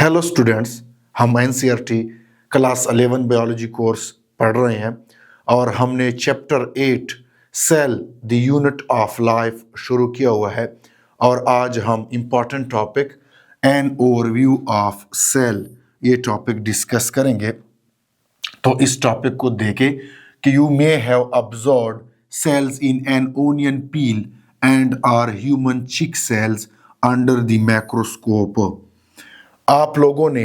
Hello students, हम NCERT class 11 biology course पढ़ रहे हैं और हमने chapter 8 cell the unit of life शुरू किया हुआ है। और आज हम important topic an overview of cell ये टॉपिक डिस्कस करेंगे। तो इस टॉपिक को देखें कि you may have observed cells in an onion peel and or human cheek cells under the microscope. आप लोगों ने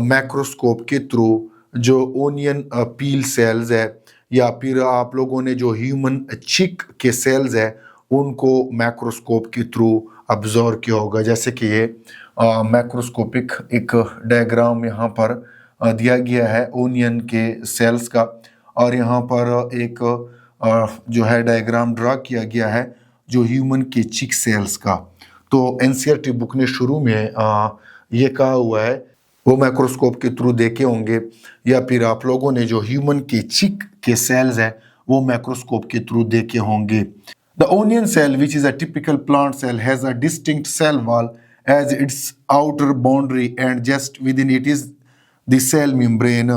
मैक्रोस्कोप के थ्रू जो ओनियन पील सेल्स है या फिर आप लोगों ने जो ह्यूमन चिक के सेल्स है उनको मैक्रोस्कोप के थ्रू ऑब्जर्व किया होगा। जैसे कि ये मैक्रोस्कोपिक एक डायग्राम यहाँ पर दिया गया है ओनियन के सेल्स का, और यहाँ पर एक जो है डायग्राम ड्रा किया गया है जो ह्यूमन के चिक सेल्स का। तो एनसीईआरटी बुक ने शुरू में ये कहा हुआ है, वो माइक्रोस्कोप के थ्रू देखे होंगे या फिर आप लोगों ने जो ह्यूमन के चिक के सेल्स है वो माइक्रोस्कोप के थ्रू देखे होंगे। The onion cell which is a typical plant cell has a distinct cell wall as its outer boundary and just within it is the cell membrane.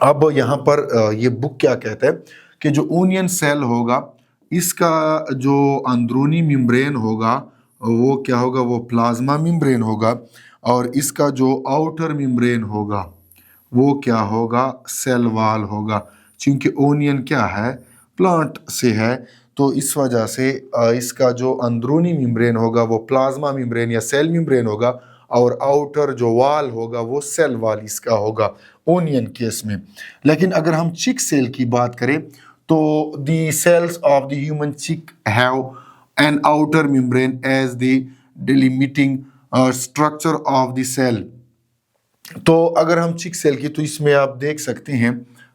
अब यहाँ पर ये बुक क्या कहता है कि जो ओनियन सेल होगा इसका जो अंदरूनी मेम्ब्रेन होगा वो क्या होगा, वो प्लाज्मा मेम्ब्रेन होगा, और इसका जो आउटर मेम्ब्रेन होगा वो क्या होगा, सेल वॉल होगा। क्योंकि ओनियन क्या है, प्लांट से है, तो इस वजह से इसका जो अंदरूनी मेम्ब्रेन होगा वो प्लाज्मा मेम्ब्रेन या सेल मेम्ब्रेन होगा, और आउटर जो वॉल होगा वो सेल वॉल इसका होगा ओनियन केस में। लेकिन अगर हम चिक सेल की बात करें तो the cells of the human cheek have an outer membrane as the delimiting structure of the cell। तो अगर हम चिक सेल की, तो इसमें आप देख सकते हैं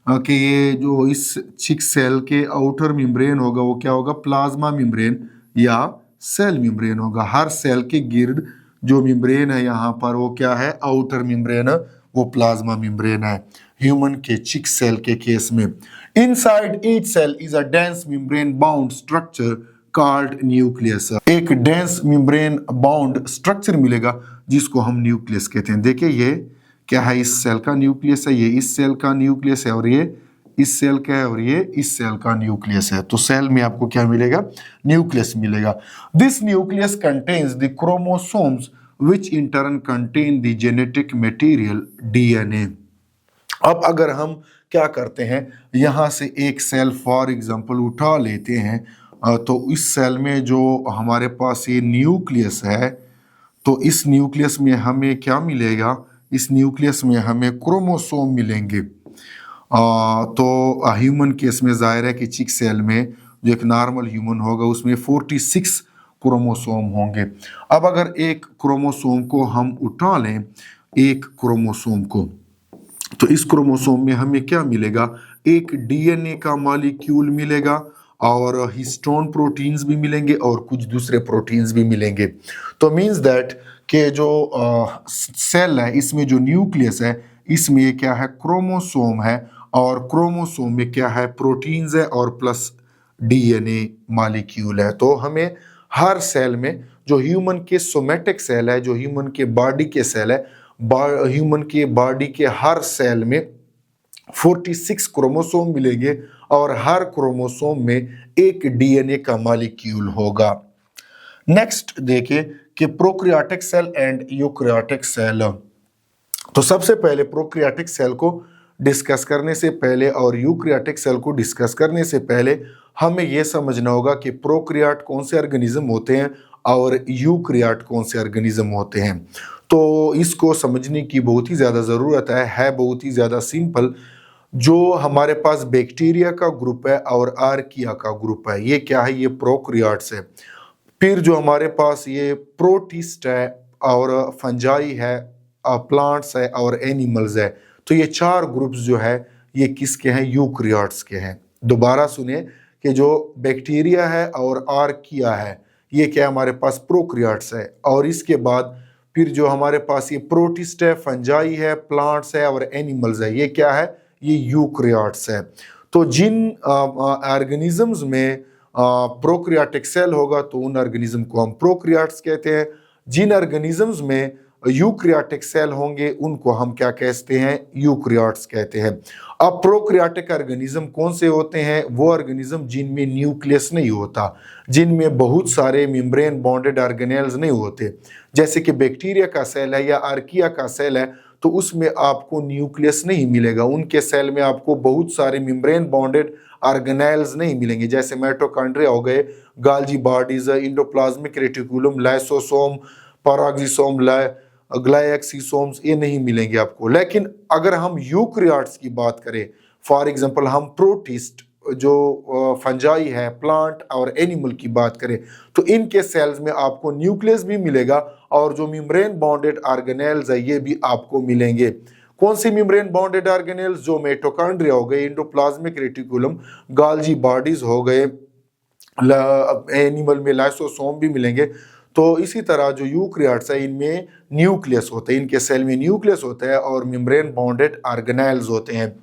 कि ये जो इस चिक सेल के आउटर मेम्ब्रेन होगा वो क्या होगा, प्लाज्मा मेम्ब्रेन या सेल मेम्ब्रेन होगा। हर सेल के गिर्द जो मेम्ब्रेन है यहाँ पर वो क्या है, आउटर मेम्ब्रेन है, वो प्लाज्मा मेम्ब्रेन है ह्यूमन के चिक सेल के केस में। Inside each cell is a dense membrane bound structure called nucleus. एक डेंस मेम्ब्रेन बाउंड स्ट्रक्चर मिलेगा जिसको हम न्यूक्लियस कहते हैं। देखिए ये क्या है, इस सेल का न्यूक्लियस है, ये इस सेल का न्यूक्लियस है, और ये इस सेल का है, और ये इस सेल का न्यूक्लियस है। तो सेल में आपको क्या मिलेगा, न्यूक्लियस मिलेगा। This nucleus contains the chromosomes which in turn contain the genetic material DNA. अब अगर हम क्या करते हैं, यहाँ से एक सेल फॉर एग्जांपल उठा लेते हैं, तो इस सेल में जो हमारे पास ये न्यूक्लियस है, तो इस न्यूक्लियस में हमें क्या मिलेगा, इस न्यूक्लियस में हमें क्रोमोसोम मिलेंगे। तो ह्यूमन केस में जाहिर है कि चिक सेल में जो एक नॉर्मल ह्यूमन होगा उसमें 46 क्रोमोसोम होंगे। अब अगर एक क्रोमोसोम को हम उठा लें, एक क्रोमोसोम को, तो इस क्रोमोसोम में हमें क्या मिलेगा, एक डीएनए का मॉलिक्यूल मिलेगा, और हिस्टोन प्रोटीन्स भी मिलेंगे और कुछ दूसरे प्रोटीन्स भी मिलेंगे। तो मीन्स दैट कि जो सेल है इसमें जो न्यूक्लियस है इसमें क्या है, क्रोमोसोम है, और क्रोमोसोम में क्या है, प्रोटीन्स है और प्लस डीएनए मॉलिक्यूल है। तो हमें हर सेल में जो ह्यूमन के सोमेटिक सेल है, जो ह्यूमन के बॉडी के सेल है, ह्यूमन के बॉडी के हर सेल में 46 क्रोमोसोम मिलेंगे, और हर क्रोमोसोम में एक डीएनए का मॉलिक्यूल होगा। नेक्स्ट देखिए कि prokaryotic cell and eukaryotic cell. तो सबसे पहले प्रोकैरियोटिक सेल को डिस्कस करने से पहले और यूकैरियोटिक सेल को डिस्कस करने से पहले हमें यह समझना होगा कि प्रोकैरियोट कौन से ऑर्गेनिज्म होते हैं और यूकैरियोट कौन से ऑर्गेनिज्म होते हैं। तो इसको समझने की बहुत ही ज़्यादा ज़रूरत है बहुत ही ज़्यादा सिंपल। जो हमारे पास बैक्टीरिया का ग्रुप है और आर्किया का ग्रुप है, ये क्या है, ये प्रोकैरियोट्स है। फिर जो हमारे पास ये प्रोटिस्ट है और फंजाई है, प्लांट्स है और एनिमल्स है। तो ये चार ग्रुप्स जो है ये किसके हैं, यूकैरियोट्स के हैं। दोबारा सुनिए कि जो बैक्टीरिया है और आर्किया है ये क्या हमारे पास प्रोकैरियोट्स है, और इसके बाद फिर जो हमारे पास ये प्रोटिस्ट है, फंजाई है, प्लांट्स है और एनिमल्स है, ये क्या है, ये यूकैरियोट्स है। तो जिन ऑर्गेनिजम्स में प्रोकैरियोटिक सेल होगा तो उन ऑर्गेनिज्म को हम प्रोकैरियोट्स कहते हैं। जिन ऑर्गेनिजम्स में यूक्रियाटिक सेल होंगे उनको हम क्या कहते हैं, यूक्रियाट्स कहते हैं। अब प्रोक्रियाटिक ऑर्गेनिज्म कौन से होते हैं, वो ऑर्गेनिज्म जिनमें न्यूक्लियस नहीं होता, जिनमें बहुत सारे मेम्ब्रेन बॉन्डेड ऑर्गेनेल्स नहीं होते। जैसे कि बैक्टीरिया का सेल है या आर्किया का सेल है, तो उसमें आपको न्यूक्लियस नहीं मिलेगा, उनके सेल में आपको बहुत सारे मेम्ब्रेन बॉन्डेड ऑर्गेनेल्स नहीं मिलेंगे। जैसे माइटोकॉन्ड्रिया हो गए, Golgi bodies, endoplasmic reticulum, lysosome, peroxisome, glyoxysomes, ये नहीं मिलेंगे आपको। लेकिन अगर हम यूक्रियाट्स की बात करें, फॉर एग्जांपल हम प्रोटिस्ट जो फंजाई है, प्लांट और एनिमल की बात करें, तो इनके सेल्स में आपको न्यूक्लियस भी मिलेगा और जो मेम्ब्रेन बॉन्डेड ऑर्गेनेल्स है ये भी आपको मिलेंगे। कौन सी मेम्ब्रेन बॉन्डेड ऑर्गेनेल्स, जो माइटोकॉन्ड्रिया हो गए, इंडोप्लाज्मिक रेटिकुलम, गाल्जी बॉडीज हो गए, एनिमल में लाइसोसोम भी मिलेंगे। तो इसी तरह जो यूक्रियाट्स है इनमें न्यूक्लियस होते हैं, इनके सेल में न्यूक्लियस होता है और मेम्ब्रेन बॉन्डेड ऑर्गेनेल्स होते हैं।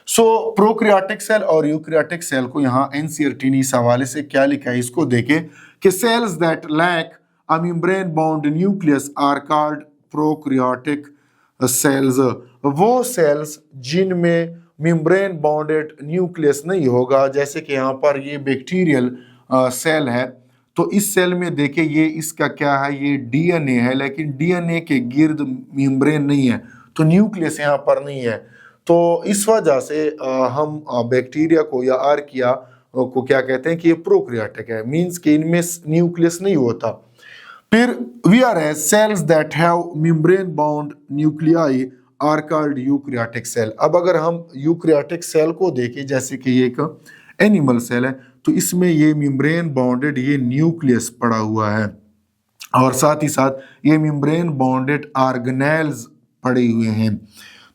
सो प्रोक्रियाटिक सेल और यूक्रियाटिक सेल को यहाँ एनसीईआरटी ने इस हवाले से क्या लिखा है, इसको देखें कि cells that lack a membrane bound nucleus are called prokaryotic cells. वो सेल्स जिनमें मेम्ब्रेन बाउंडेड न्यूक्लियस नहीं होगा, जैसे कि यहाँ पर ये बैक्टीरियल सेल है, तो इस सेल में देखिए ये इसका क्या है, ये डीएनए है, लेकिन डीएनए के गिर्द मेम्ब्रेन नहीं है, तो न्यूक्लियस यहाँ पर नहीं है। तो इस वजह से हम बैक्टीरिया को या आर्किया को क्या कहते हैं कि ये प्रोक्रियाटिक है, मींस कि इनमें न्यूक्लियस नहीं होता। फिर we are as cells that have membrane bound nuclei are called eukaryotic cell. अब अगर हम यूक्रियाटिक सेल को देखें, जैसे कि ये एक एनिमल सेल है, तो इसमें ये मेम्ब्रेन बाउंडेड ये न्यूक्लियस पड़ा हुआ है और साथ ही साथ ये मेम्ब्रेन बाउंडेड ऑर्गेनेल्स पड़े हुए हैं।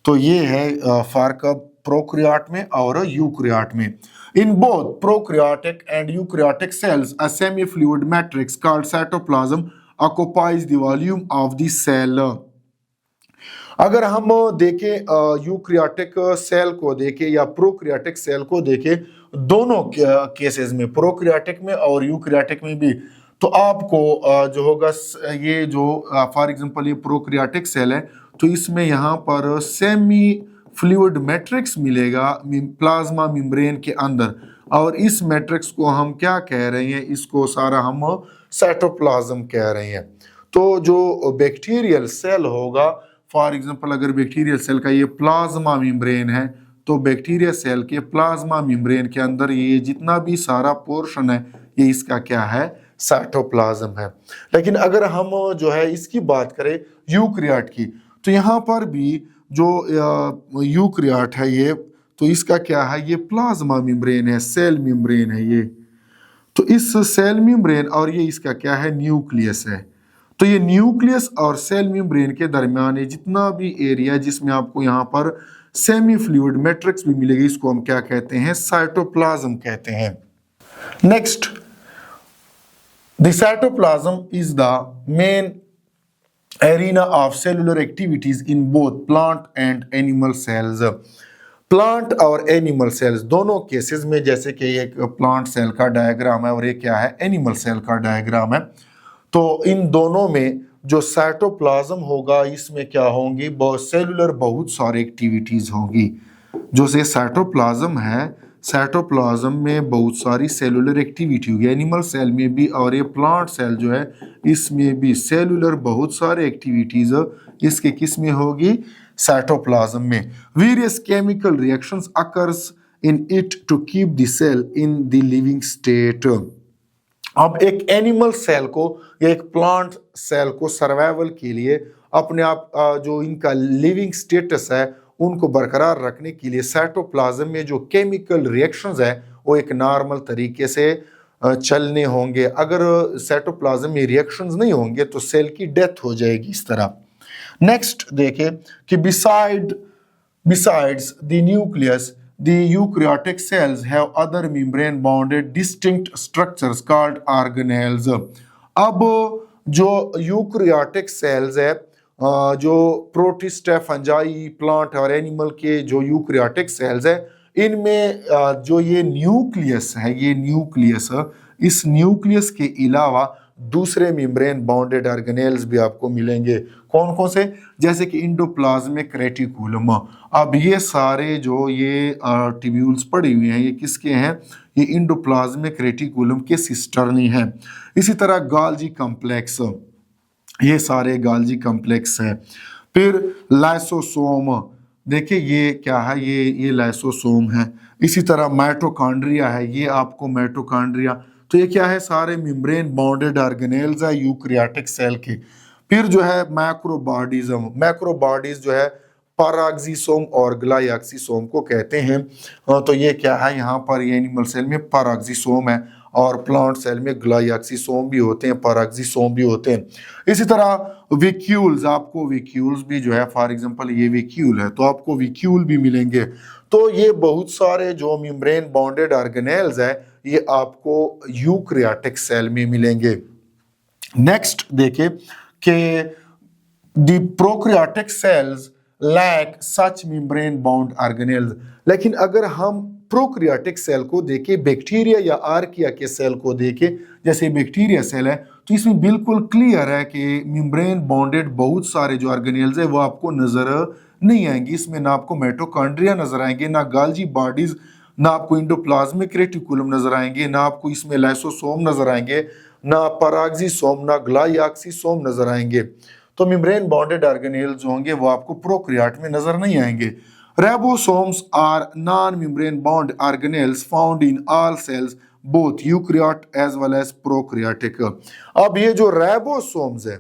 तो ये है फर्क प्रोक्रियाट में और यूक्रियाट में। In both prokaryotic and eukaryotic cells a semi fluid matrix called cytoplasm occupies the volume of the cell. अगर हम देखें यूक्रियाटिक सेल को देखें या प्रोक्रियाटिक सेल को देखें, दोनों केसेस में, प्रोक्रियाटिक में और यूक्रियाटिक में भी, तो आपको जो होगा ये जो फॉर एग्जांपल ये प्रोक्रियाटिक सेल है, तो इसमें यहाँ पर सेमी फ्लूइड मैट्रिक्स मिलेगा प्लाज्मा मेम्ब्रेन के अंदर, और इस मैट्रिक्स को हम क्या कह रहे हैं, इसको सारा हम साइटोप्लाज्म कह रहे हैं। तो जो बैक्टीरियल सेल होगा, फॉर एग्जांपल अगर बैक्टीरियल सेल का ये प्लाज्मा मेम्ब्रेन है, तो बैक्टीरिया सेल के प्लाज्मा मेम्ब्रेन के अंदर ये जितना भी सारा पोर्शन है ये इसका क्या है, साइटोप्लाज्म है। लेकिन अगर हम जो है इसकी बात करें यूक्रियाट की, तो यहाँ पर भी जो यूक्रियाट है ये, तो इसका क्या है, ये प्लाज्मा मेम्ब्रेन है, सेल मेम्ब्रेन है ये। तो इस सेल मेम्ब्रेन और ये इसका क्या है, न्यूक्लियस है। तो ये न्यूक्लियस और सेल मेम्ब्रेन के दरमियान जितना भी एरिया जिसमें आपको यहाँ पर सेमी फ्लूइड मैट्रिक्स भी मिलेगी, इसको हम क्या कहते हैं, साइटोप्लाज्म कहते हैं। Next, the cytoplasm is the main arena of cellular activities in both plant and animal cells. Plant और एनिमल सेल्स दोनों केसेस में, जैसे कि एक प्लांट सेल का डायग्राम है और ये क्या है, एनिमल सेल का डायग्राम है, तो इन दोनों में जो साइटोप्लाज्म होगा इसमें क्या होंगी, बहुत सेलुलर बहुत सारी एक्टिविटीज होंगी। जो से साइटोप्लाज्म है, साइटोप्लाज्म में बहुत सारी सेलुलर एक्टिविटी होगी, एनिमल सेल में भी, और ये प्लांट सेल जो है इसमें भी सेलुलर बहुत सारे एक्टिविटीज इसके किस में होगी, साइटोप्लाज्म में। Various chemical reactions occur in it to keep the cell in the living state. अब एक एनिमल सेल को या एक प्लांट सेल को सर्वाइवल के लिए अपने आप जो इनका लिविंग स्टेटस है उनको बरकरार रखने के लिए साइटोप्लाज्म में जो केमिकल रिएक्शंस है वो एक नॉर्मल तरीके से चलने होंगे। अगर साइटोप्लाज्म में रिएक्शंस नहीं होंगे तो सेल की डेथ हो जाएगी इस तरह। नेक्स्ट देखें कि besides the nucleus, the eukaryotic cells have other membrane bounded distinct structures called organelles। अब जो यूकरियोटिक सेल्स है, जो प्रोटिस्ट है, फंजाई, प्लांट और एनिमल के जो यूकरियोटिक सेल्स है, इनमें जो ये न्यूक्लियस है, ये न्यूक्लियस, इस न्यूक्लियस के अलावा दूसरे मेम्ब्रेन बाउंडेड ऑर्गेनेल्स भी आपको मिलेंगे। कौन कौन से, जैसे कि इंडोप्लाज्मिक रेटिकुलम। अब ये सारे जो ये ट्यूब्यूल्स पड़ी हुई हैं ये किसके हैं, ये इंडोप्लाज्मिक रेटिकुलम के सिस्टर्नी हैं। इसी तरह गाल्जी कॉम्प्लेक्स, ये सारे गाल्जी कॉम्प्लेक्स हैं। फिर लाइसोसोम, देखिए ये क्या है, ये लाइसोसोम है। इसी तरह माइटोकॉन्ड्रिया है, ये आपको माइटोकॉन्ड्रिया, तो ये क्या है, सारे मेम्ब्रेन बॉन्डेड ऑर्गेनेल्स है यूकैरियोटिक सेल के। फिर जो है मैक्रोबॉडीज्म, मैक्रोबॉडीज जो है पैराक्सीसोम और ग्लाइक्सिसोम को कहते हैं। तो ये क्या है, यहाँ पर ये एनिमल सेल में पैराक्सीसोम है और प्लांट सेल में ग्लाइक्सिसोम भी होते हैं, पैराक्सीसोम भी होते हैं। इसी तरह विक्यूल्स, आपको विक्यूल्स भी जो है, फॉर एग्जांपल ये विक्यूल है तो आपको विक्यूल भी मिलेंगे। तो ये बहुत सारे जो मेम्ब्रेन बॉन्डेड ऑर्गेनेल्स है ये आपको यूकैरियोटिक सेल में मिलेंगे। नेक्स्ट देखिए कि the prokaryotic cells lack such membrane bound organelles. लेकिन अगर हम प्रोकैरियोटिक सेल को देखें, बैक्टीरिया या आर्किया के सेल को देखें, जैसे बैक्टीरिया सेल है तो इसमें बिल्कुल क्लियर है कि मेम्ब्रेन बॉन्डेड बहुत सारे जो ऑर्गेनेल्स है वो आपको नजर नहीं आएंगे। इसमें ना आपको माइटोकॉन्ड्रिया नजर आएंगे, ना गाल्जी बॉडीज, ना आपको इंडोप्लाज्मिक रेटिकुलम नजर आएंगे, ना आपको इसमें लाइसोसोम नजर आएंगे, ना पैराक्सीसोम, ना ग्लाइक्सिसोम नजर आएंगे। तो मेम्ब्रेन बॉन्डेड ऑर्गेनेल्स जो होंगे वो आपको प्रोकैरियोट में नजर नहीं आएंगे। Ribosomes are non-membrane bound organelles found in all cells, both eukaryote as well as prokaryotic। अब ये जो राइबोसोम्स है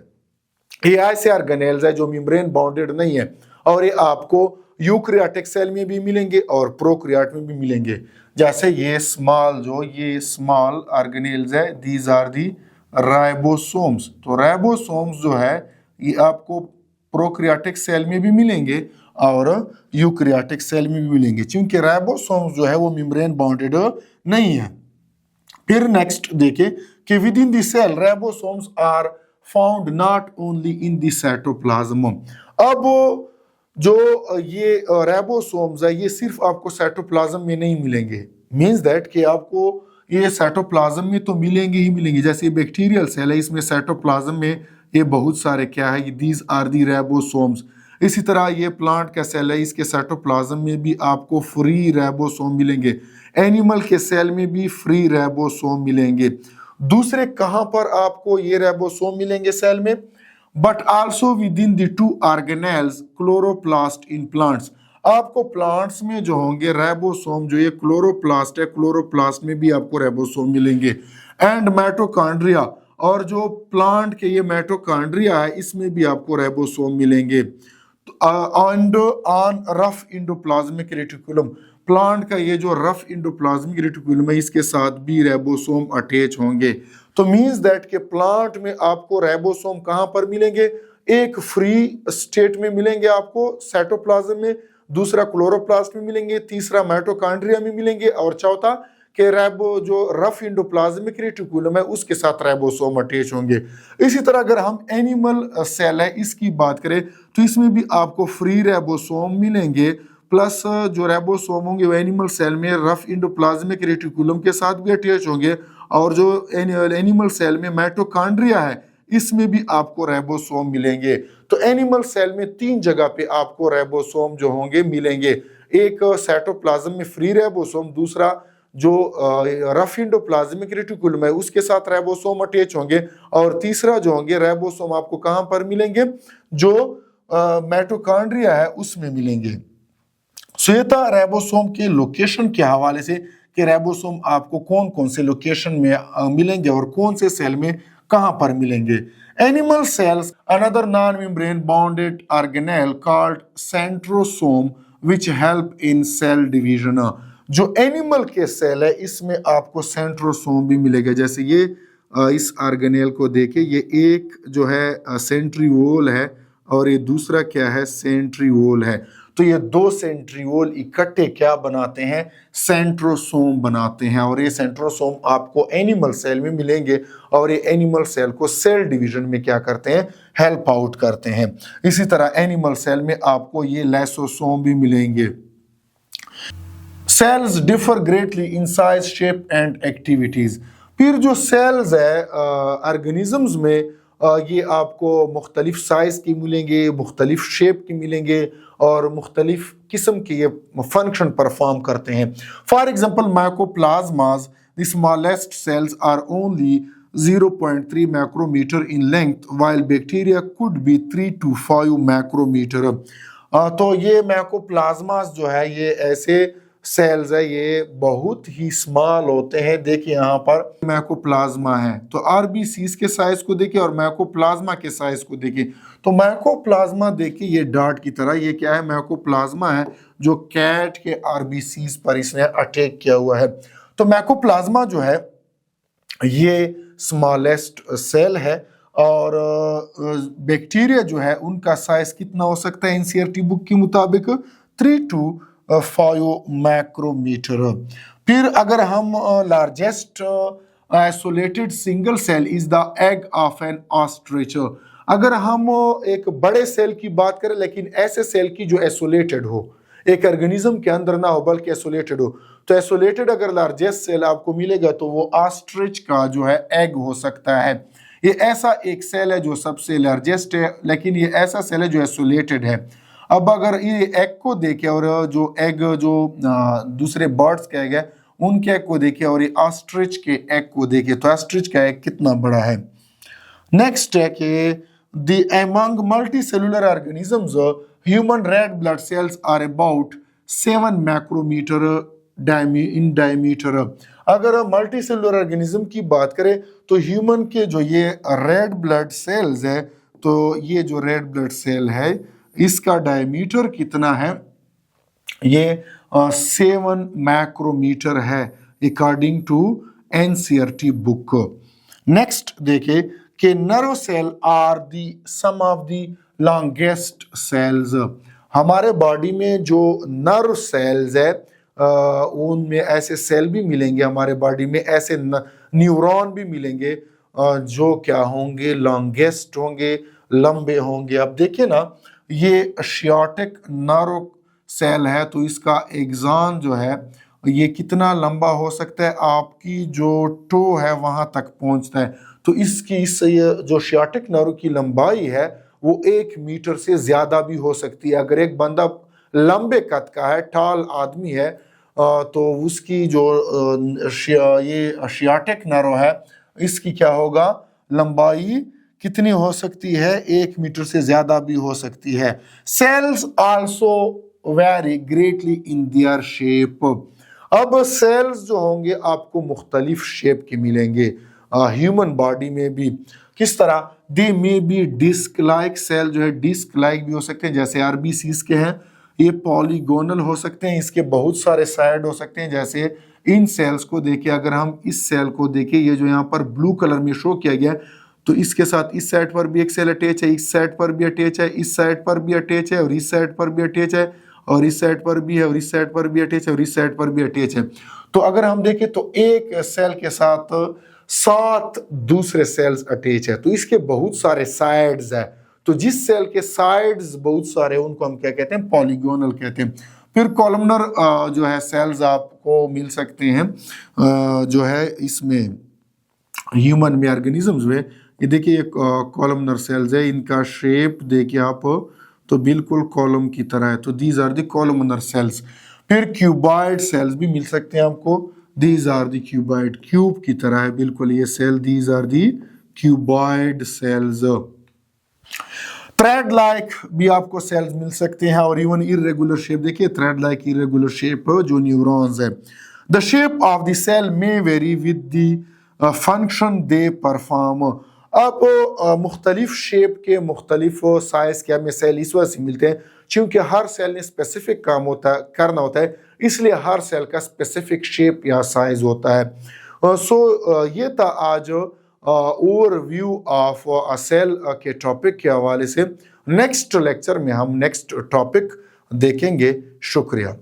ये ऐसे ऑर्गेनेल्स है जो मेम्ब्रेन बाउंडेड नहीं है और ये आपको यूकैरियोटिक सेल में भी मिलेंगे और प्रोकैरियोट में भी मिलेंगे। जैसे ये स्मॉल ऑर्गेनेल्स है, दीज आर दी राइबोसोम्स। तो राइबोसोम्स जो है ये आपको प्रोकैरियोटिक सेल में भी मिलेंगे और यूकैरियोटिक सेल में भी मिलेंगे, क्योंकि राइबोसोम्स जो है वो मेम्ब्रेन बाउंडेड नहीं है। फिर नेक्स्ट देखें कि within the cell ribosomes are found not only in the cytoplasm. अब जो ये राइबोसोम्स है ये सिर्फ आपको साइटोप्लाज्म में नहीं मिलेंगे, मींस दैट कि आपको ये साइटोप्लाज्म में तो मिलेंगे ही मिलेंगे। जैसे बैक्टीरियल सेल है इसमें साइटोप्लाज्म में ये बहुत सारे क्या है, दीज आर दी राइबोसोम्स। इसी तरह ये प्लांट का सेल है, इसके साइटोप्लाज्म में भी आपको फ्री राइबोसोम मिलेंगे, एनिमल के सेल में भी फ्री राइबोसोम मिलेंगे। दूसरे कहां पर आपको ये राइबोसोम मिलेंगे सेल में, but also with in the two organelles chloroplast in plants. आपको प्लांट्स में जो होंगे राइबोसोम, जो ये क्लोरोप्लास्ट है, क्लोरोप्लास्ट में भी आपको राइबोसोम मिलेंगे। एंड माइटोकॉन्ड्रिया, और जो प्लांट के ये माइटोकॉन्ड्रिया है इसमें भी आपको राइबोसोम मिलेंगे। On rough endoplasmic reticulum, plant का ये जो रफ इंडोप्लाज्मिक रेटिकुलम है इसके साथ भी राइबोसोम अटैच होंगे। तो मींस दैट के प्लांट में आपको राइबोसोम कहां पर मिलेंगे, एक फ्री स्टेट में मिलेंगे आपको साइटोप्लाज्म में, दूसरा क्लोरोप्लास्ट में मिलेंगे, तीसरा माइटोकॉन्ड्रिया में मिलेंगे और चौथा कि राइबो जो रफ इंडोप्लाज्मिक रेटिकुलम है उसके साथ राइबोसोम अटैच होंगे। इसी तरह अगर हम एनिमल सेल है इसकी बात करें तो इसमें भी आपको फ्री राइबोसोम मिलेंगे, प्लस जो राइबोसोम होंगे वो एनिमल सेल में रफ इंडोप्लाज्मिक रेटिकुलम के साथ भी अटैच होंगे और जो एनिमल सेल में माइटोकॉन्ड्रिया है इसमें भी आपको राइबोसोम मिलेंगे। तो एनिमल सेल में 3 जगह पे आपको राइबोसोम जो होंगे मिलेंगे, एक साइटोप्लाज्म में फ्री राइबोसोम, दूसरा जो रफ इंडोप्लाज्मिक रेटिकुलम है उसके साथ राइबोसोम अटैच होंगे और तीसरा जो होंगे राइबोसोम आपको कहां पर मिलेंगे, जो माइटोकॉन्ड्रिया है उसमें मिलेंगे। श्वेता राइबोसोम के लोकेशन के हवाले से कि राइबोसोम आपको कौन कौन से लोकेशन में मिलेंगे और कौन से सेल में कहां पर मिलेंगे। Animal cells another non membrane bonded organelle called centrosome which help in cell division. जो एनिमल के सेल है इसमें आपको सेंट्रोसोम भी मिलेगा। जैसे ये इस ऑर्गेनेल को देखे, ये एक जो है सेंट्रीओल है और ये दूसरा क्या है, सेंट्रीओल है। तो ये 2 सेंट्रीओल इकट्ठे क्या बनाते हैं, सेंट्रोसोम बनाते हैं और ये सेंट्रोसोम आपको एनिमल सेल में मिलेंगे और ये एनिमल सेल को सेल डिवीजन में क्या करते हैं, हेल्प आउट करते हैं। इसी तरह एनिमल सेल में आपको ये लाइसोसोम भी मिलेंगे। Cells differ greatly in size, shape and activities. फिर जो सेल्स है ऑर्गेनिजम्स में ये आपको मुख्तलिफ साइज़ की मिलेंगे, मुख्तलिफ शेप की मिलेंगे और मुख्तलिफ किस्म के ये फंक्शन परफॉर्म करते हैं। For example mycoplasmas the smallest cells are only 0.3 micrometre in length while bacteria could be 3 to 5 micrometre. तो ये माइकोप्लाज्माज जो है ये ऐसे सेल्स है, ये बहुत ही स्मॉल होते हैं। देखिए यहाँ पर माइकोप्लाज्मा है, तो आरबीसीज के साइज को देखिए और माइकोप्लाज्मा के साइज को देखिए। तो माइकोप्लाज्मा देखिए ये डॉट की तरह, ये क्या है, माइकोप्लाज्मा है जो कैट के आरबीसीज पर इसने अटैक किया हुआ है। तो माइकोप्लाज्मा जो है ये स्मॉलेस्ट सेल है और बैक्टीरिया जो है उनका साइज कितना हो सकता है एनसीईआरटी बुक के मुताबिक 3 to 5 मैक्रोमीटर। फिर अगर हम largest isolated single cell is the egg of an ostrich. अगर हम एक बड़े सेल की बात करें लेकिन ऐसे सेल की जो आइसोलेटेड हो, एक ऑर्गेनिज्म के अंदर ना हो बल्कि आइसोलेटेड हो, तो आइसोलेटेड अगर लार्जेस्ट सेल आपको मिलेगा तो वो ऑस्ट्रिच का जो है एग हो सकता है। ये ऐसा एक सेल है जो सबसे लार्जेस्ट है, लेकिन ये ऐसा सेल है जो आइसोलेटेड है। अब अगर ये एग को देखें और जो एग जो दूसरे बर्ड्स के एग है उनके एग को देखें और ये ऑस्ट्रिच के एग को देखें तो ऑस्ट्रिच का एग कितना बड़ा है। नेक्स्ट है कि the among multicellular organisms human red blood cells are about 7 micrometre in diameter. अगर मल्टीसेलुलर ऑर्गेनिज्म की बात करें तो ह्यूमन के जो ये रेड ब्लड सेल्स है, तो ये जो रेड ब्लड सेल है इसका डायमीटर कितना है, ये 7 मैक्रोमीटर है according to NCERT book. Next देखे कि nerve cell are the some of the longest cells. हमारे बॉडी में जो नर्व सेल्स है उनमें ऐसे सेल भी मिलेंगे, हमारे बॉडी में ऐसे न्यूरॉन भी मिलेंगे जो क्या होंगे, लॉन्गेस्ट होंगे, लंबे होंगे। अब देखिए ना, ये शियाटिक नर्व सेल है तो इसका एक्सॉन जो है ये कितना लंबा हो सकता है, आपकी जो टो है वहां तक पहुंचता है। तो इसकी जो शियाटिक नर्व की लंबाई है वो 1 मीटर से ज्यादा भी हो सकती है। अगर एक बंदा लंबे कद का है, टॉल आदमी है, तो उसकी जो ये शियाटिक नर्व है इसकी क्या होगा, लंबाई कितनी हो सकती है, 1 मीटर से ज्यादा भी हो सकती है। Sales also very greatly in their shape. अब सेल्स जो होंगे आपको मुख्तलिफ शेप के मिलेंगे ह्यूमन बॉडी में भी। किस तरह, they may be disc like, cell जो है डिस्क लाइक भी हो सकते हैं जैसे आरबीसीज के हैं। ये पॉलीगोनल हो सकते हैं, इसके बहुत सारे साइड हो सकते हैं। जैसे इन सेल्स को देखिए, अगर हम इस सेल को देखें, ये जो यहाँ पर ब्लू कलर में शो किया गया है, तो इसके साथ इस साइड पर भी एक सेल अटैच है, इस साइड पर भी अटैच है, इस साइड पर भी अटैच है और इस साइड पर भी अटैच है और इस साइड पर भी है और इस साइड पर भी अटैच है और इस साइड पर भी अटैच है। तो अगर हम देखें तो एक सेल के साथ 7 दूसरे सेल्स अटैच है, तो इसके बहुत सारे साइड्स है। तो जिस सेल के साइड्स बहुत सारे उनको हम क्या कहते हैं, पॉलीगोनल कहते हैं। फिर कॉलमनर जो है सेल्स आपको मिल सकते हैं जो है इसमें ह्यूमन में ऑर्गेनिजम्स में। ये देखिए कॉलमनर सेल्स है, इनका शेप देखिए आप, तो बिल्कुल कॉलम की तरह है। तो these are the columnar cells. फिर क्यूबॉइड सेल्स भी मिल सकते हैं आपको, these are the cuboid, cube की तरह है बिल्कुल ये cell, these are the cuboid cells. Thread like भी आपको सेल्स मिल सकते हैं और इवन इरेगुलर शेप, देखिए थ्रेड लाइक इरेगुलर शेप जो न्यूरॉन्स है। The shape of the cell may vary with the function they perform. अब मुख्तलिफ शेप के मुख्तलिफ साइज के हमें सेल इस वजह से मिलते हैं क्योंकि हर सेल ने स्पेसिफिक काम होता है, करना होता है, इसलिए हर सेल का स्पेसिफिक शेप या साइज होता है। ये था आज ओवरव्यू ऑफ अ सेल के टॉपिक के हवाले से। नेक्स्ट लेक्चर में हम नेक्स्ट टॉपिक देखेंगे। शुक्रिया।